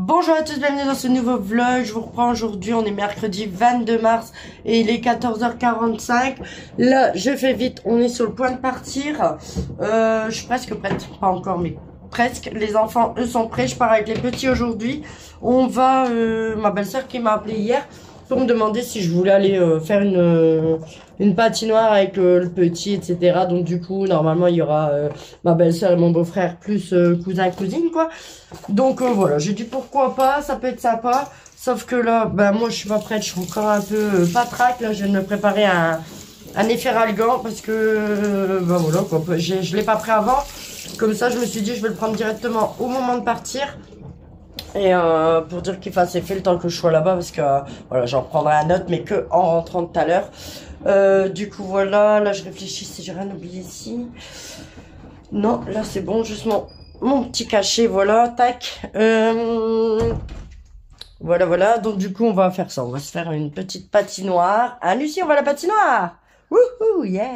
Bonjour à tous, bienvenue dans ce nouveau vlog. Je vous reprends aujourd'hui, on est mercredi 22 mars et il est 14h45. Là, je fais vite, on est sur le point de partir. Je suis presque prête, pas encore mais presque. Les enfants, eux, sont prêts, je pars avec les petits aujourd'hui. On va, ma belle-sœur qui m'a appelé hier pour me demander si je voulais aller faire une patinoire avec le petit, etc. Donc du coup, normalement, il y aura ma belle-sœur et mon beau-frère plus cousin, cousine, quoi. Donc voilà, j'ai dit pourquoi pas, ça peut être sympa. Sauf que là, ben moi, je suis pas prête, je suis encore un peu patraque. Là, je viens de me préparer un efferalgan parce que, ben voilà, quoi, je l'ai pas pris avant. Comme ça, je me suis dit, je vais le prendre directement au moment de partir. Et pour dire qu'il fasse effet le temps que je sois là-bas parce que voilà, j'en prendrai un autre mais que en rentrant tout à l'heure. Du coup voilà, là je réfléchis si j'ai rien oublié ici. Non, là c'est bon, juste mon petit cachet, voilà, tac. Voilà, donc du coup on va faire ça, on va se faire une petite patinoire. Ah Lucie, on va à la patinoire. Wouhou, yeah.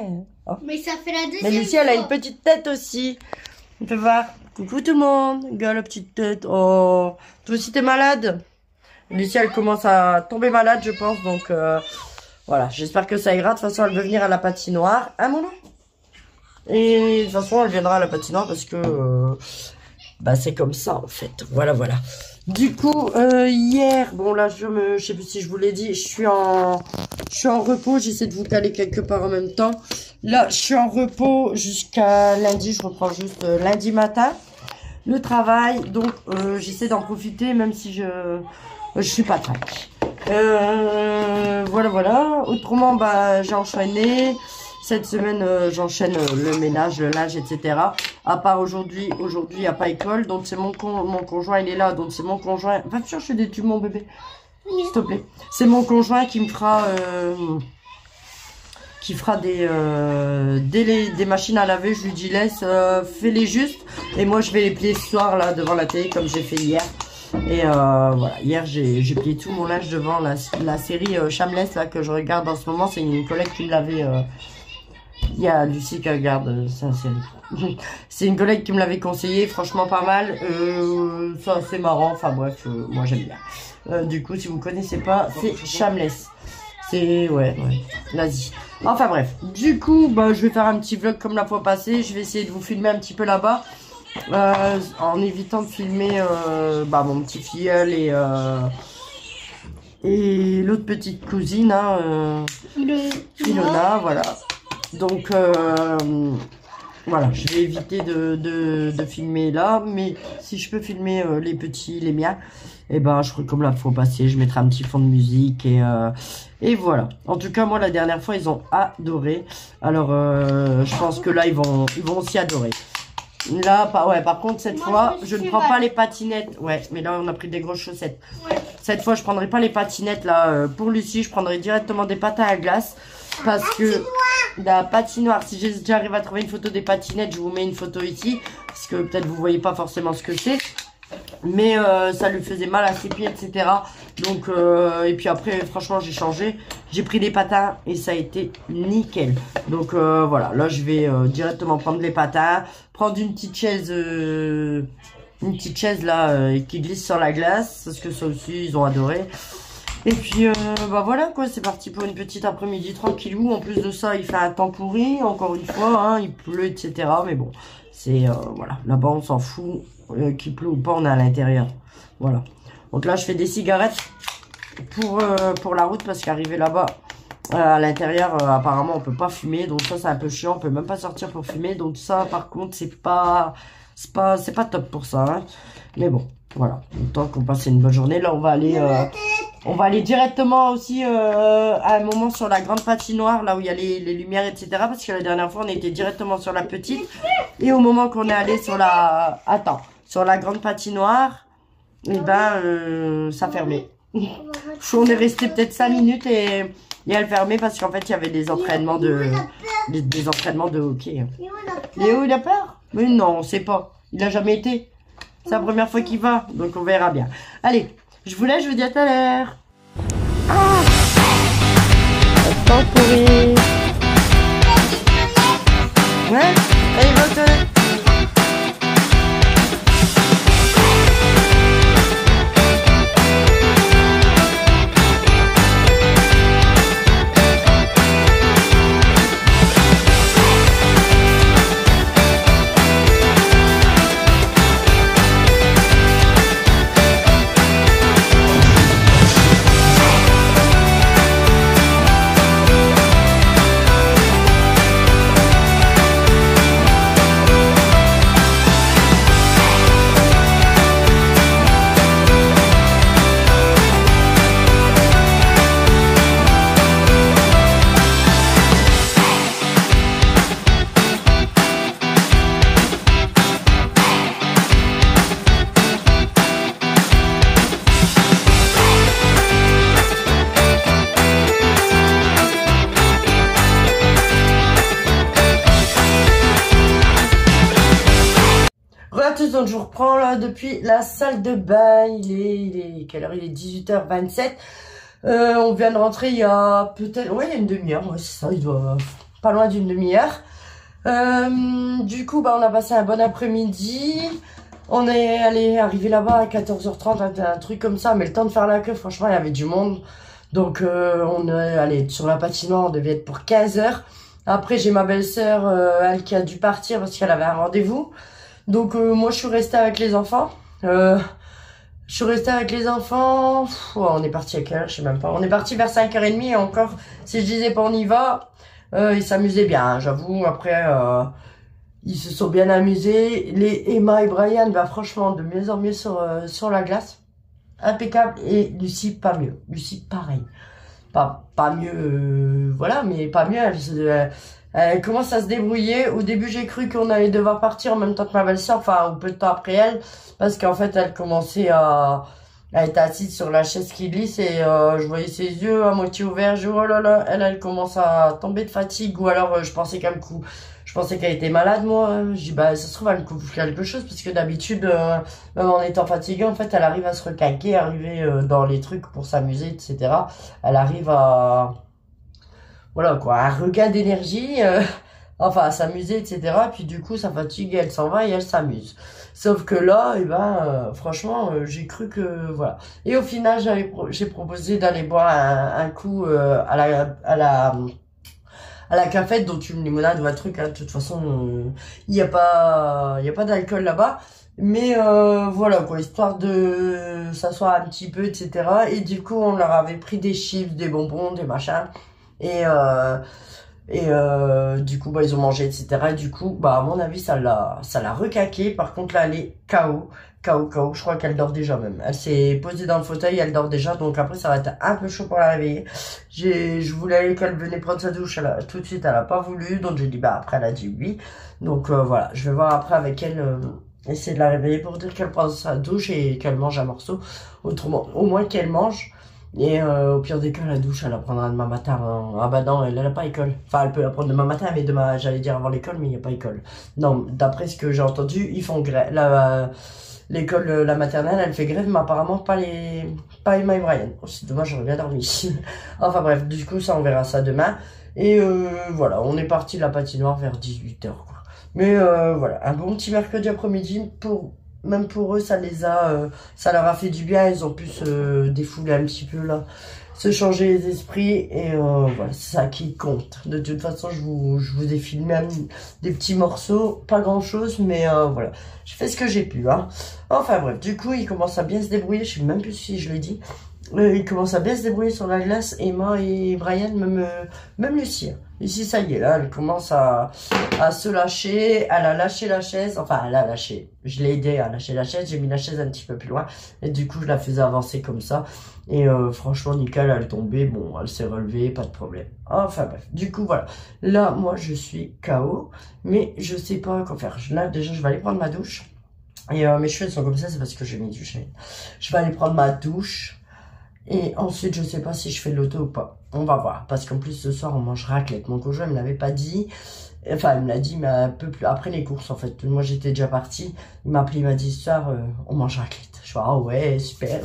Oh. Mais ça fait la deuxième Mais Lucie, elle a une petite tête aussi. On peut voir. Coucou tout le monde. Regarde la petite tête. Oh. Toi aussi t'es malade. Lucie, elle commence à tomber malade, je pense. Donc, voilà. J'espère que ça ira. De toute façon, elle veut venir à la patinoire. Hein, mon nom. Et de toute façon, elle viendra à la patinoire parce que, bah, c'est comme ça, en fait. Voilà. Du coup, hier, bon, là, je sais plus si je vous l'ai dit, je suis en repos. J'essaie de vous caler quelque part en même temps. Là, je suis en repos jusqu'à lundi. Je reprends juste lundi matin le travail. Donc, j'essaie d'en profiter, même si je suis pas trac. Voilà. Autrement, bah, j'ai enchaîné. Cette semaine, j'enchaîne le ménage, le linge, etc. À part aujourd'hui, il n'y a pas école. Donc, c'est mon conjoint, il est là. Donc, c'est mon conjoint. Va me chercher des tubes, mon bébé. S'il te plaît. C'est mon conjoint qui me fera... des machines à laver. Je lui dis laisse, fais-les juste. Et moi je vais les plier ce soir là devant la télé comme j'ai fait hier. Et voilà, hier j'ai plié tout mon linge devant la série Shameless là que je regarde en ce moment. C'est une collègue qui me l'avait... Il y a Lucie qui regarde sa série. C'est une collègue qui me l'avait conseillé, franchement pas mal. Ça c'est marrant, enfin bref, moi j'aime bien. Du coup si vous connaissez pas, c'est Shameless. C'est ouais, vas-y. Enfin bref, du coup, bah, je vais faire un petit vlog comme la fois passée. Je vais essayer de vous filmer un petit peu là-bas. En évitant de filmer bah, mon petit filleul et l'autre petite cousine, hein, Ilona, voilà. Donc, voilà, je vais éviter de filmer là. Mais si je peux filmer les petits, les miens, et ben je ferai comme la fois passée, je mettrai un petit fond de musique et voilà. En tout cas moi la dernière fois ils ont adoré. Alors je pense que là ils vont aussi adorer. Là par contre cette fois je ne prends pas les patinettes. Ouais, mais là on a pris des grosses chaussettes. Ouais. Cette fois je prendrai pas les patinettes là pour Lucie, je prendrai directement des patins à glace parce que la patinoire, si j'arrive à trouver une photo des patinettes, je vous mets une photo ici parce que peut-être vous voyez pas forcément ce que c'est. Mais ça lui faisait mal à ses pieds, etc. Donc, et puis après, franchement, j'ai changé. J'ai pris des patins et ça a été nickel. Donc, voilà. Là, je vais directement prendre les patins. Prendre une petite chaise là qui glisse sur la glace. Parce que ça aussi, ils ont adoré. Et puis, bah voilà quoi. C'est parti pour une petite après-midi tranquillou. En plus de ça, il fait un temps pourri. Encore une fois, hein, il pleut, etc. Mais bon, c'est, voilà. Là-bas, on s'en fout. Qu'il pleut ou pas, on est à l'intérieur. Voilà. Donc là, je fais des cigarettes pour la route parce qu'arriver là-bas, à l'intérieur, apparemment, on peut pas fumer. Donc ça, c'est un peu chiant. On peut même pas sortir pour fumer. Donc ça, par contre, c'est pas top pour ça. Hein. Mais bon, voilà. Autant qu'on passe une bonne journée. Là, on va aller directement aussi à un moment sur la grande patinoire, là où il y a les lumières, etc. Parce que la dernière fois, on était directement sur la petite. Et au moment qu'on est allé sur sur la grande patinoire, et ben, ça fermait. On est resté peut-être 5 minutes et elle fermait parce qu'en fait, il y avait des entraînements de hockey. Léo, il a peur? Mais non, on sait pas. Il a jamais été. C'est la première fois qu'il va, donc on verra bien. Allez, je vous laisse, je vous dis à tout à l'heure. Ah! Temps pourri. Ouais? Allez, va aux toilettes. à tous, donc je vous reprends là depuis la salle de bain. Quelle heure? Il est 18h27. On vient de rentrer il y a peut-être, ouais, il y a une demi-heure, ouais, c'est ça, il doit pas loin d'une demi-heure. Du coup, bah, on a passé un bon après-midi. On est arrivé là-bas à 14h30, un truc comme ça, mais le temps de faire la queue, franchement, il y avait du monde. Donc, on est allé sur la patinoire, on devait être pour 15h. Après, j'ai ma belle-sœur, elle qui a dû partir parce qu'elle avait un rendez-vous. Donc, moi, je suis restée avec les enfants. On est parti à quelle heure? Je sais même pas. On est parti vers 5h30 et encore, si je disais pas on y va, ils s'amusaient bien, hein, j'avoue. Après, ils se sont bien amusés. Les Emma et Brian, bah, franchement, de mieux en mieux sur la glace. Impeccable. Et Lucie, pas mieux. Lucie, pareil. Pas mieux, voilà, mais pas mieux. Elle commence à se débrouiller. Au début, j'ai cru qu'on allait devoir partir en même temps que ma belle-sœur, enfin, ou peu de temps après elle, parce qu'en fait, elle commençait à être assise sur la chaise qui glisse et je voyais ses yeux à moitié ouverts. Je dis, oh là là, elle commence à tomber de fatigue, ou alors je pensais qu'elle était malade, moi. Je dis, bah, ça se trouve, elle me couvre quelque chose, parce que d'habitude, même en étant fatiguée, en fait, elle arrive à se requinquer, arriver dans les trucs pour s'amuser, etc. Elle arrive à, voilà, quoi, un regain d'énergie, enfin, à s'amuser, etc. Puis, du coup, sa fatigue, elle s'en va et elle s'amuse. Sauf que là, eh ben, franchement, j'ai cru que, voilà. Et au final, j'ai proposé d'aller boire un coup, à la cafette, donc une limonade ou un truc, hein. De toute façon, il n'y a pas d'alcool là-bas. Mais voilà quoi, histoire de s'asseoir un petit peu, etc. Et du coup, on leur avait pris des chips, des bonbons, des machins. Et du coup, bah, ils ont mangé, etc. Et du coup, bah, à mon avis, ça l'a recaqué. Par contre, là, elle est KO. KO. Je crois qu'elle dort déjà même. Elle s'est posée dans le fauteuil, elle dort déjà. Donc après, ça va être un peu chaud pour la réveiller. Je voulais qu'elle venait prendre sa douche. Tout de suite, elle a pas voulu. Donc j'ai dit, bah, après, elle a dit oui. Donc voilà, je vais voir après avec elle, essayer de la réveiller pour dire qu'elle prend sa douche et qu'elle mange un morceau. Autrement, au moins qu'elle mange. Et au pire des cas, la douche, elle la prendra demain matin. Hein. Ah bah non, elle n'a pas école. Enfin, elle peut la prendre demain matin, mais demain, j'allais dire avant l'école, mais il n'y a pas école. Non, d'après ce que j'ai entendu, ils font grève. L'école, la maternelle, elle fait grève, mais apparemment pas Emma et Brian. Oh, c'est dommage, j'aurais bien dormi. Enfin bref, du coup, ça, on verra ça demain. Et voilà, on est parti de la patinoire vers 18h, quoi. Mais voilà, un bon petit mercredi après-midi même pour eux, ça leur a fait du bien. Ils ont pu se défouler un petit peu là, se changer les esprits. Et voilà, c'est ça qui compte. De toute façon, je vous ai filmé des petits morceaux, pas grand chose, mais voilà, j'ai fait ce que j'ai pu, hein. Enfin bref, du coup, ils commencent à bien se débrouiller. Je sais même plus si je l'ai dit. Ils commencent à bien se débrouiller sur la glace. Emma et Brian, même Lucie. Ici, ça y est, là, elle commence à se lâcher. Elle a lâché la chaise. Enfin, elle a lâché. Je l'ai aidé à lâcher la chaise. J'ai mis la chaise un petit peu plus loin. Et du coup, je la faisais avancer comme ça. Et franchement, nickel, elle est tombée. Bon, elle s'est relevée, pas de problème. Enfin, bref. Du coup, voilà. Là, moi, je suis KO. Mais je sais pas quoi faire. Là, déjà, je vais aller prendre ma douche. Et mes cheveux sont comme ça, c'est parce que j'ai mis du shaming. Je vais aller prendre ma douche. Et ensuite, je sais pas si je fais de l'auto ou pas. On va voir. Parce qu'en plus, ce soir, on mange raclette. Mon conjoint, il me l'avait pas dit. Enfin, il me l'a dit, mais un peu plus après les courses, en fait. Moi, j'étais déjà partie. Il m'a appelé, il m'a dit, ce soir, on mange raclette. Je fais, ah ouais, super.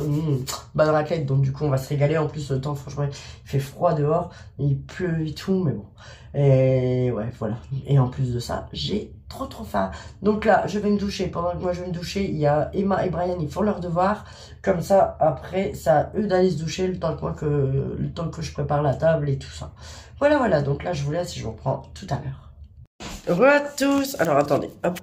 Bonne raclette. Donc, du coup, on va se régaler. En plus, le temps, franchement, il fait froid dehors. Il pleut et tout, mais bon. Et ouais, voilà. Et en plus de ça, j'ai trop faim. Donc là, je vais me doucher. Pendant que moi, je vais me doucher, il y a Emma et Brian, ils font leur devoir. Comme ça, après, c'est à eux d'aller se doucher le temps que je prépare la table et tout ça. Voilà. Donc là, je vous laisse et je vous reprends tout à l'heure. Re à tous. Alors, attendez. Hop.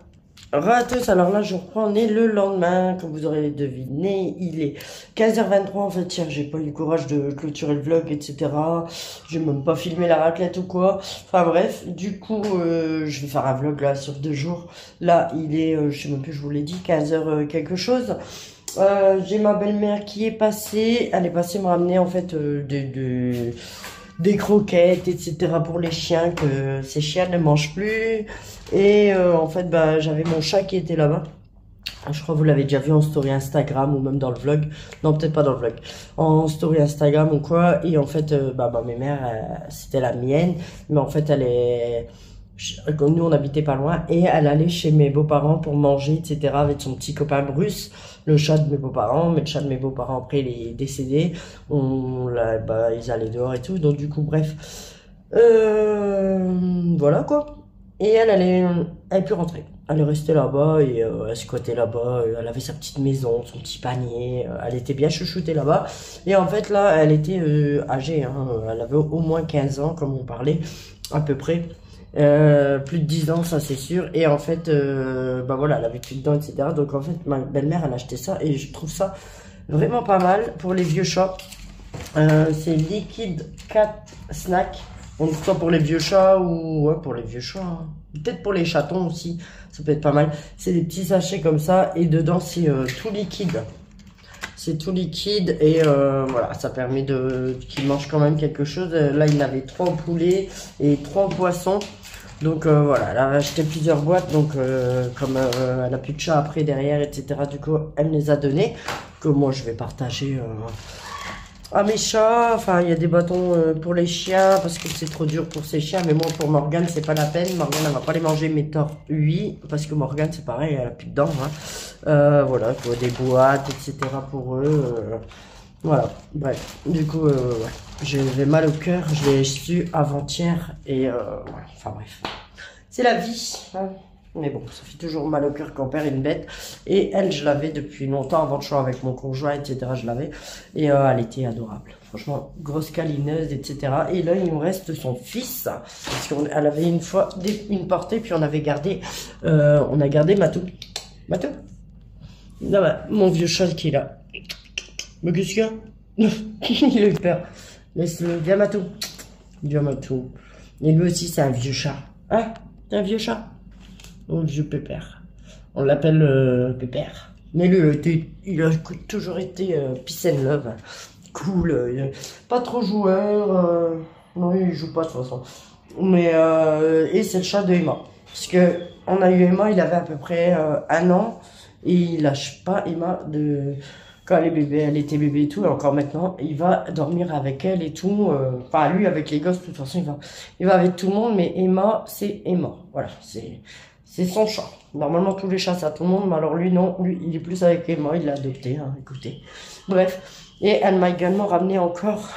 Re à tous. Alors là, je reprends. On est le lendemain. Comme vous aurez deviné, il est 15h23. En fait, hier, j'ai pas eu le courage de clôturer le vlog, etc. J'ai même pas filmé la raclette ou quoi. Enfin bref, du coup, je vais faire un vlog là sur 2 jours. Là, il est, je sais même plus, je vous l'ai dit, 15h quelque chose. J'ai ma belle-mère qui est passée. Elle est passée me ramener en fait des croquettes, etc. pour les chiens, que ces chiens ne mangent plus. Et en fait, bah, j'avais mon chat qui était là-bas. Je crois que vous l'avez déjà vu en story Instagram ou même dans le vlog. Non, peut-être pas dans le vlog. En story Instagram ou quoi. Et en fait, bah, mes mères, c'était la mienne. Mais en fait, elle est Comme nous on habitait pas loin, et elle allait chez mes beaux-parents pour manger, etc. avec son petit copain Bruce, le chat de mes beaux-parents. Mais le chat de mes beaux-parents après il est décédé, ils allaient dehors et tout, donc du coup bref, voilà quoi. Et elle peut rentrer. Elle est restée là-bas et elle squattait là-bas. Elle avait sa petite maison, son petit panier. Elle était bien chouchoutée là-bas. Et en fait là, elle était âgée, hein. Elle avait au moins 15 ans comme on parlait, à peu près. Plus de 10 ans, ça c'est sûr. Et en fait, bah voilà, elle avait plus de dents, etc. Donc en fait, ma belle-mère, elle a acheté ça. Et je trouve ça vraiment pas mal pour les vieux chats. C'est Liquid Cat Snack. Donc soit pour les vieux chats ou ouais, pour les vieux chats. Hein. Peut-être pour les chatons aussi. Ça peut être pas mal. C'est des petits sachets comme ça. Et dedans, c'est tout liquide. C'est tout liquide et voilà, ça permet qu'ils mangent quand même quelque chose. Là, il avait 3 poulets et 3 poissons. Donc voilà, elle a acheté plusieurs boîtes. Donc comme elle a plus de chat après derrière, etc. Du coup, elle me les a donnés. Que moi, je vais partager à mes chats. Enfin, il y a des bâtons pour les chiens parce que c'est trop dur pour ces chiens. Mais moi, pour Morgane, c'est pas la peine. Morgane, elle va pas les manger. Mais Thor, oui, parce que Morgane, c'est pareil, elle a plus de dents. Hein. Voilà, quoi, des boîtes, etc. pour eux. Voilà, bref. Du coup, ouais. J'avais mal au cœur. Je l'ai su avant-hier. Et ouais, enfin bref. C'est la vie. Hein. Mais bon, ça fait toujours mal au cœur quand on perd une bête. Et elle, je l'avais depuis longtemps, avant de choisir avec mon conjoint, etc. Je l'avais. Et elle était adorable. Franchement, grosse câlineuse, etc. Et là, il nous reste son fils. Parce qu'elle avait une fois une portée, puis on a gardé Matou. Matou? Là, bah, mon vieux chat qui est là. Mais qu'est-ce qu'il y a? Il a eu peur. Laisse-le. Viens, Matou. Viens, Matou. Et lui aussi, c'est un vieux chat. Hein? C'est un vieux chat? Oh, le vieux Pépère. On l'appelle Pépère. Mais lui, il a toujours été peace and love. Cool. Pas trop joueur. Non, il joue pas de toute façon. Mais, et c'est le chat de Emma. Parce que on a eu Emma, il avait à peu près 1 an. Et il lâche pas Emma quand elle est bébé, elle était bébé et tout, et encore maintenant, il va dormir avec elle et tout. Enfin, lui, avec les gosses, de toute façon, il va avec tout le monde, mais Emma, c'est Emma. Voilà, c'est son chat. Normalement, tous les chats, c'est à tout le monde, mais alors lui, non. Lui, il est plus avec Emma, il l'a adopté, hein, écoutez. Bref, et elle m'a également ramené encore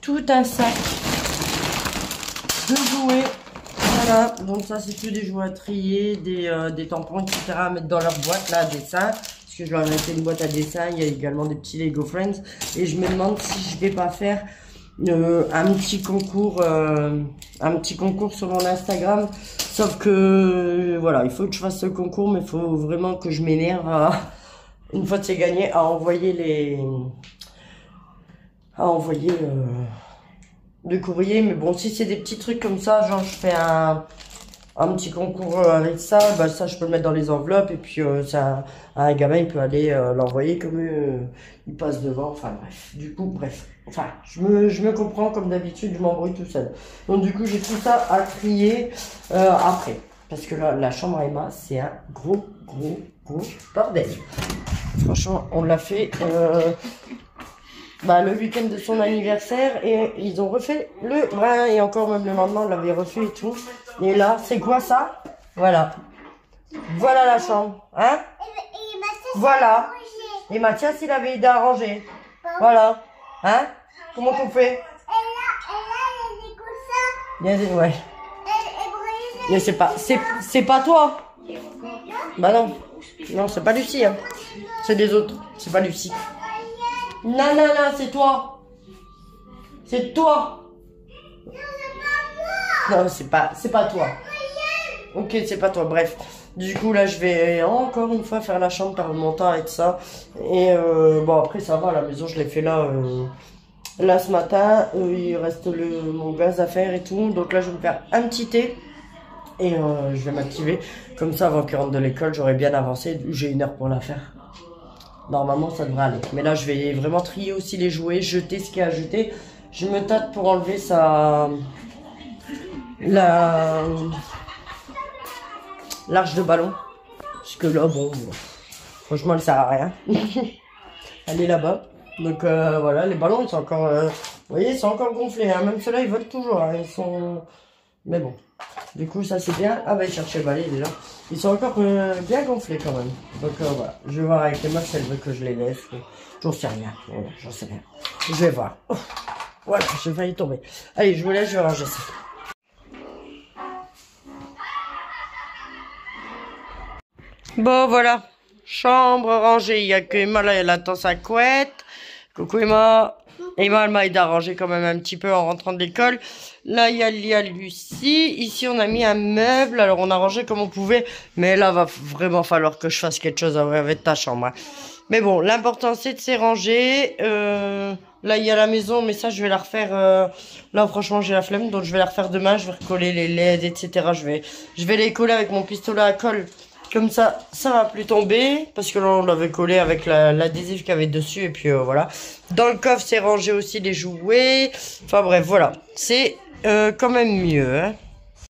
tout un sac de jouets. Voilà, donc ça, c'est tout des jouets à trier, des tampons, etc. à mettre dans leur boîte, là, à dessin. Parce que je leur ai fait une boîte à dessin, il y a également des petits Lego Friends. Et je me demande si je vais pas faire un petit concours sur mon Instagram. Sauf que voilà, il faut que je fasse ce concours, mais il faut vraiment que je m'énerve une fois que c'est gagné à envoyer le courrier. Mais bon, si c'est des petits trucs comme ça, genre je fais un petit concours avec ça, bah ça je peux le mettre dans les enveloppes et puis un gamin il peut aller l'envoyer comme il passe devant, enfin bref, du coup bref, enfin je me comprends comme d'habitude, je m'embrouille tout seul. Donc du coup j'ai tout ça à trier après, parce que là la chambre à Emma c'est un gros bordel. Franchement on l'a fait le week-end de son anniversaire et ils ont refait le brin et encore même le lendemain on l'avait refait et tout. Et là, c'est quoi ça? Voilà. Voilà la chambre. Hein? Voilà. Et Mathias, il avait aidé à ranger. Voilà. Hein? Comment qu'on fait? Ouais. Mais c'est pas toi. Bah non. Non, c'est pas Lucie. Hein. C'est des autres. C'est pas Lucie. Non, c'est toi. C'est toi. Non, c'est pas toi. Ok, c'est pas toi. Bref. Du coup, là, je vais encore une fois faire la chambre par mon temps avec ça. Et bon, après, ça va. La maison, je l'ai fait là ce matin. Il reste mon gaz à faire et tout. Donc là, je vais me faire un petit thé. Et je vais m'activer. Comme ça, avant qu'il rentre de l'école, j'aurai bien avancé. J'ai 1 heure pour la faire. Normalement, ça devrait aller. Mais là, je vais vraiment trier aussi les jouets. Jeter ce qu'il y a à jeter. Je me tâte pour enlever l'arche de ballon. Parce que là, bon, franchement, elle sert à rien. Elle est là-bas. Donc voilà, les ballons, ils sont encore, vous voyez, ils sont encore gonflés. Hein. Même ceux-là, ils volent toujours. Hein. Ils sont... Mais bon. Du coup, ça c'est bien. Ah bah, il cherchait le balai déjà. Ils sont encore bien gonflés quand même. Donc voilà, je vais voir avec Emma si elle veut que je les laisse. J'en sais rien. Voilà, j'en sais rien. Je vais voir. Oh, voilà, j'ai failli tomber. Allez, je vous laisse, je vais ranger ça. Bon, voilà. Chambre rangée. Il n'y a que Emma là, elle attend sa couette. Coucou Emma. Emma, elle m'a aidé à ranger quand même un petit peu en rentrant de l'école. Là, il y a Lucie. Ici, on a mis un meuble. Alors, on a rangé comme on pouvait. Mais là, va vraiment falloir que je fasse quelque chose avec ta chambre. Hein. Mais bon, l'important, c'est de se ranger. Là, il y a la maison, mais ça, je vais la refaire. Là, franchement, j'ai la flemme. Donc, je vais la refaire demain. Je vais recoller les LED, etc. Je vais les coller avec mon pistolet à colle. Comme ça va plus tomber. Parce que là, on l'avait collé avec l'adhésif qu'il y avait dessus. Et puis, voilà. Dans le coffre, c'est rangé aussi les jouets. Enfin, bref, voilà. C'est quand même mieux. Hein.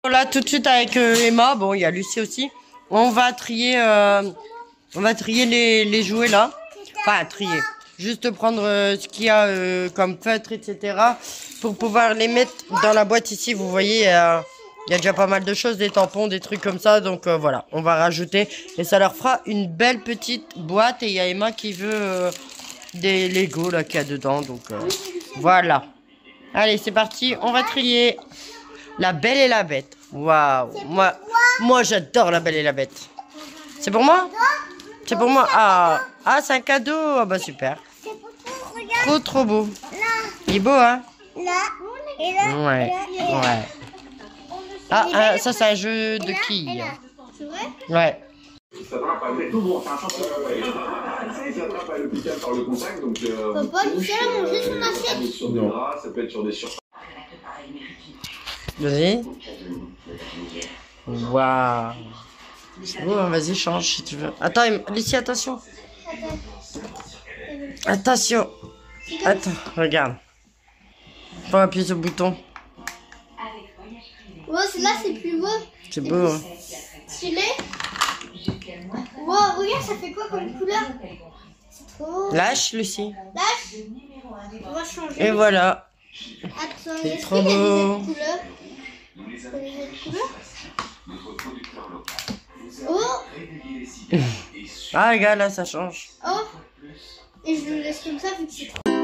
Là, tout de suite avec Emma. Bon, il y a Lucie aussi. On va trier les jouets là. Enfin, trier. Juste prendre ce qu'il y a comme feutre, etc. Pour pouvoir les mettre dans la boîte ici. Vous voyez, il y a déjà pas mal de choses, des tampons, des trucs comme ça. Donc voilà, on va rajouter. Et ça leur fera une belle petite boîte. Et il y a Emma qui veut des Lego là qu'il y a dedans. Donc voilà. Allez, c'est parti. On va trier. La Belle et la Bête. Waouh. Moi j'adore La Belle et la Bête. C'est pour moi? C'est pour moi. Ah, c'est un cadeau. Ah bah super. Trop beau. Il est beau, hein? Ouais. Ah, ça c'est un jeu de quilles. C'est vrai? Ouais. Papa, Michel a mangé son assiette. Non. Ça peut être sur des surfaces. Vas-y. Waouh. C'est beau, hein, vas-y, change si tu veux. Attends, Lucie, attention. Attention. Attends, regarde. Faut appuyer sur le bouton. Ouais, là c'est plus beau. C'est beau, hein. Stylé. Wow, regarde, ça fait quoi comme couleur? C'est trop. Lâche, Lucie. Lâche. On va changer. Et voilà. Attends, C'est est-ce trop qu'il y a beau. des couleurs? Oh. Ah, regarde, là, ça change. Oh. Et je le laisse comme ça vu que c'est trop.